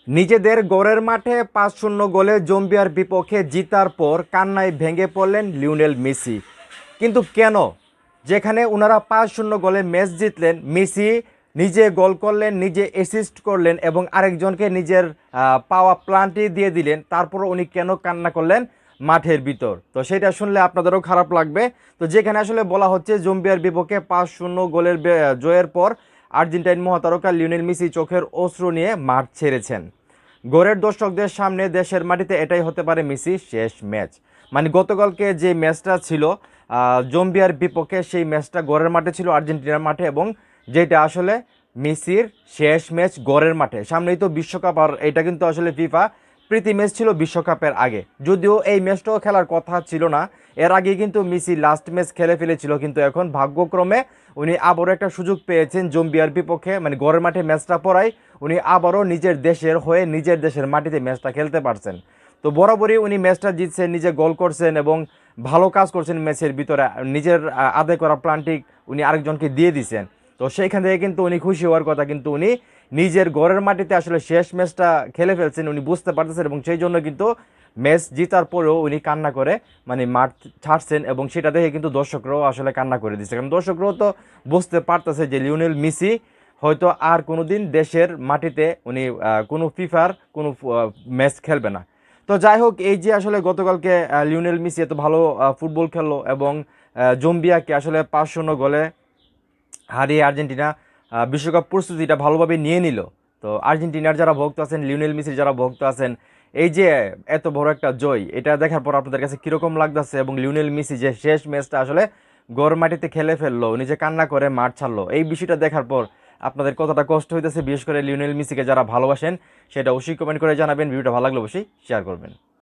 নিজেদের গড়ের মাঠে ৫-০ গোলে জম্বিয়ার বিপক্ষে জিতার পর কান্নায় ভেঙে পড়লেন লিওনেল মেসি। কিন্তু কেন? যেখানে ওনারা ৫-০ গোলে ম্যাচ জিতলেন, মেসি নিজে গোল করলেন, নিজে অ্যাসিস্ট করলেন এবং আরেকজনকে নিজের পাওয়া প্লান্টি দিয়ে দিলেন, তারপর উনি কেন কান্না করলেন মাঠের ভিতর? তো সেটা শুনলে আপনাদেরও খারাপ লাগবে। তো যেখানে আসলে বলা হচ্ছে জম্বিয়ার বিপক্ষে ৫-০ গোলের জয়ের পর আর্জেন্টাইন মহাতারকা লিওনেল মেসি চোখের অশ্রু নিয়ে মাঠ ছেড়েছেন। গড়ের দর্শকদের সামনে দেশের মাটিতে এটাই হতে পারে মেসির শেষ ম্যাচ। মানে গতকালকে যে ম্যাচটা ছিল জম্বিয়ার বিপক্ষে, সেই ম্যাচটা গড়ের মাঠে ছিল, আর্জেন্টিনার মাঠে, এবং যেটা আসলে মেসির শেষ ম্যাচ গড়ের মাঠে। সামনেই তো বিশ্বকাপ, আর এটা কিন্তু আসলে ফিফা প্রীতি ম্যাচ ছিল বিশ্বকাপের আগে, যদিও এই ম্যাচটাও খেলার কথা ছিল না। এর আগে কিন্তু মেসি লাস্ট ম্যাচ খেলে ফেলেছিল, কিন্তু এখন ভাগ্যক্রমে উনি আবারও একটা সুযোগ পেয়েছেন জম্বিয়ার বিপক্ষে, মানে গড়ের মাঠে ম্যাচটা পড়াই উনি আবারও নিজের দেশের হয়ে নিজের দেশের মাটিতে ম্যাচটা খেলতে পারছেন। তো বরাবরই উনি ম্যাচটা জিতছেন, নিজে গোল করছেন এবং ভালো কাজ করছেন ম্যাচের ভিতরে, নিজের আদায় করা প্লান্টিক উনি আরেকজনকে দিয়ে দিয়েছেন। তো সেইখান থেকে কিন্তু উনি খুশি হওয়ার কথা, কিন্তু উনি নিজের ঘরের মাটিতে আসলে শেষ ম্যাচটা খেলে ফেলছেন, উনি বুঝতে পারতেছেন, এবং সেই জন্য কিন্তু ম্যাচ জিতার পরেও উনি কান্না করে মানে মাঠ ছাড়ছেন, এবং সেটা দেখে কিন্তু দর্শকরাও আসলে কান্না করে দিচ্ছে, কারণ দর্শকরাও তো বুঝতে পারতেছে যে লিওনেল মেসি হয়তো আর কোনো দিন দেশের মাটিতে উনি কোনো ফিফার কোনো ম্যাচ খেলবে না। তো যাই হোক, এই যে আসলে গতকালকে লিওনেল মেসি এত ভালো ফুটবল খেললো এবং জম্বিয়াকে আসলে ৫-০ গোলে হারিয়ে আর্জেন্টিনা বিশ্বকাপ প্রস্তুতিটা ভালোভাবে নিয়ে নিল। তো আর্জেন্টিনার যারা ভক্ত আছেন, লিওনেল মেসির যারা ভক্ত আছেন, এই যে এত বড় একটা জয়, এটা দেখার পর আপনাদের কাছে কীরকম লাগতেছে? এবং লিওনেল মেসি যে শেষ ম্যাচটা আসলে গড় মাটিতে খেলে ফেললো, উনি যে কান্না করে মাঠ ছাড়লো, এই বিষয়টা দেখার পর আপনাদের কতটা কষ্ট হইতেছে, বিশেষ করে লিওনেল মেসিকে যারা ভালোবাসেন, সেটা অবশ্যই কমেন্ট করে জানাবেন। ভিডিওটা ভালো লাগলে অবশ্যই শেয়ার করবেন।